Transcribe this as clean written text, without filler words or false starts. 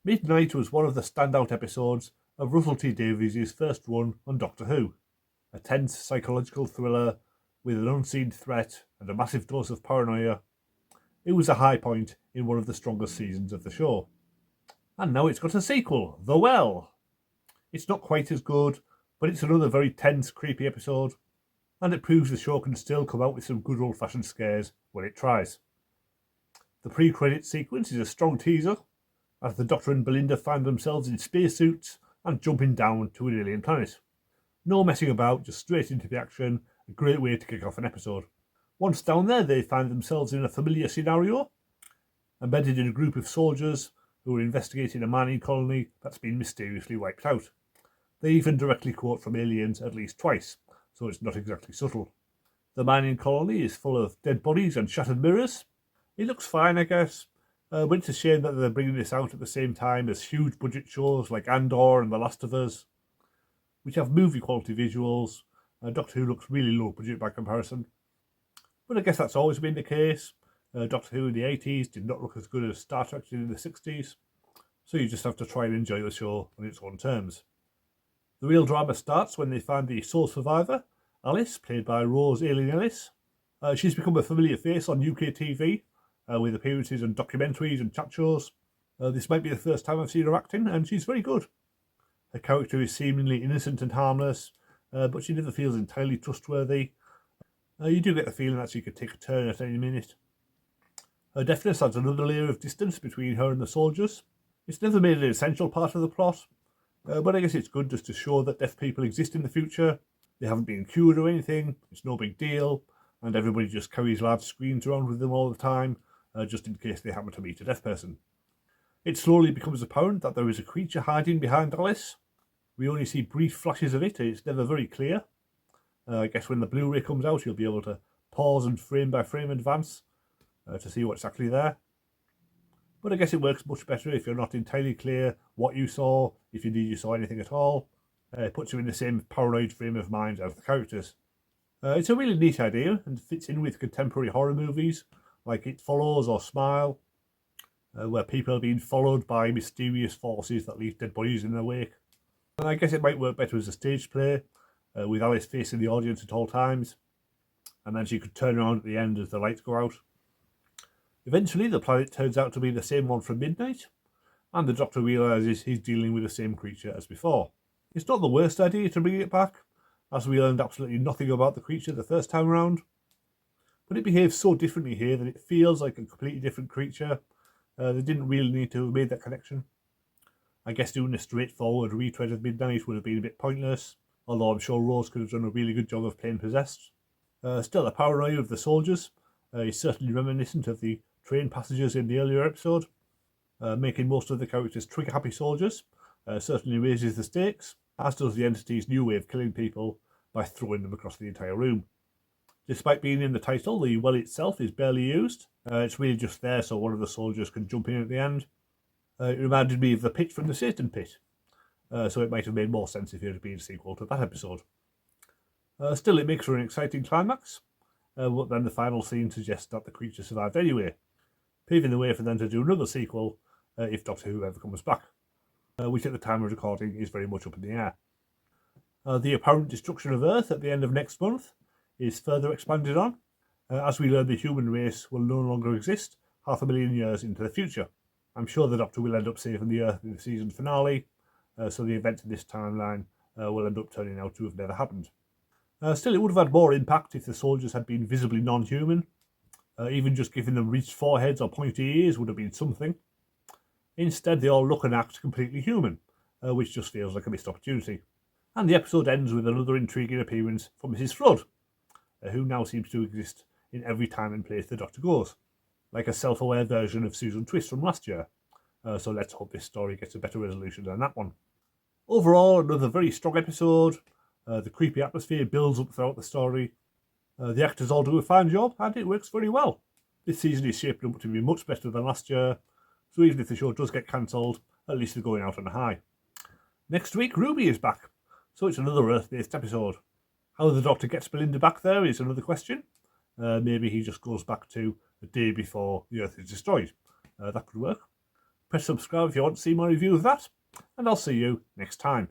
Midnight was one of the standout episodes of Russell T Davies' first run on Doctor Who. A tense psychological thriller with an unseen threat and a massive dose of paranoia. It was a high point in one of the strongest seasons of the show. And now it's got a sequel, The Well. It's not quite as good, but it's another very tense, creepy episode, and it proves the show can still come out with some good old-fashioned scares when it tries. The pre-credit sequence is a strong teaser, as the Doctor and Belinda find themselves in spacesuits and jumping down to an alien planet. No messing about, just straight into the action, a great way to kick off an episode. Once down there, they find themselves in a familiar scenario, embedded in a group of soldiers who are investigating a mining colony that's been mysteriously wiped out. They even directly quote from Aliens at least twice, so it's not exactly subtle. The mining colony is full of dead bodies and shattered mirrors. It looks fine, I guess, but it's a shame that they're bringing this out at the same time as huge budget shows like Andor and The Last of Us, which have movie quality visuals. Doctor Who looks really low budget by comparison. But I guess that's always been the case. Doctor Who in the 80s did not look as good as Star Trek did in the 60s, so you just have to try and enjoy the show on its own terms. The real drama starts when they find the sole survivor, Alice, played by Rose Alien-Ellis. She's become a familiar face on UK TV, with appearances on documentaries and chat shows. This might be the first time I've seen her acting, and she's very good. Her character is seemingly innocent and harmless, but she never feels entirely trustworthy. You do get the feeling that she could take a turn at any minute. Her deafness adds another layer of distance between her and the soldiers. It's never made an essential part of the plot, but I guess it's good just to show that deaf people exist in the future. They haven't been cured or anything, it's no big deal, and everybody just carries large screens around with them all the time, just in case they happen to meet a deaf person. It slowly becomes apparent that there is a creature hiding behind Alice. We only see brief flashes of it, and it's never very clear. I guess when the Blu-ray comes out, you'll be able to pause and frame by frame advance to see what's actually there. But I guess it works much better if you're not entirely clear what you saw, if indeed you saw anything at all. It puts you in the same paranoid frame of mind as the characters. It's a really neat idea and fits in with contemporary horror movies like It Follows or Smile, where people are being followed by mysterious forces that leave dead bodies in their wake. And I guess it might work better as a stage play, with Alice facing the audience at all times, and then she could turn around at the end as the lights go out. Eventually, the planet turns out to be the same one from Midnight, and the Doctor realises he's dealing with the same creature as before. It's not the worst idea to bring it back, as we learned absolutely nothing about the creature the first time around, but it behaves so differently here that it feels like a completely different creature. They didn't really need to have made that connection. I guess doing a straightforward retread of Midnight would have been a bit pointless, although I'm sure Rose could have done a really good job of playing possessed. Still, the paranoia of the soldiers is certainly reminiscent of the train passengers in the earlier episode. Making most of the characters trigger-happy soldiers certainly raises the stakes, as does the entity's new way of killing people by throwing them across the entire room. Despite being in the title, the well itself is barely used. It's really just there so one of the soldiers can jump in at the end. It reminded me of the pit from the Satan Pit, so it might have made more sense if it had been a sequel to that episode. Still, it makes for an exciting climax, but then the final scene suggests that the creature survived anyway, paving the way for them to do another sequel if Doctor Who ever comes back, which at the time of recording is very much up in the air. The apparent destruction of Earth at the end of next month is further expanded on, as we learn the human race will no longer exist 500,000 years into the future. I'm sure the Doctor will end up saving the Earth in the season finale, so the events in this timeline will end up turning out to have never happened. Still, it would have had more impact if the soldiers had been visibly non-human. Even just giving them ridged foreheads or pointy ears would have been something. Instead, they all look and act completely human, which just feels like a missed opportunity. And the episode ends with another intriguing appearance from Mrs. Flood, who now seems to exist in every time and place the Doctor goes, like a self-aware version of Susan Twist from last year. So let's hope this story gets a better resolution than that one. Overall, another very strong episode. The creepy atmosphere builds up throughout the story. The actors all do a fine job, and it works very well. This season is shaping up to be much better than last year, so even if the show does get cancelled, at least they're going out on a high. Next week, Ruby is back, so it's another Earth-based episode. How the Doctor gets Belinda back there is another question. Maybe he just goes back to the day before the Earth is destroyed. That could work. Press subscribe if you want to see my review of that, and I'll see you next time.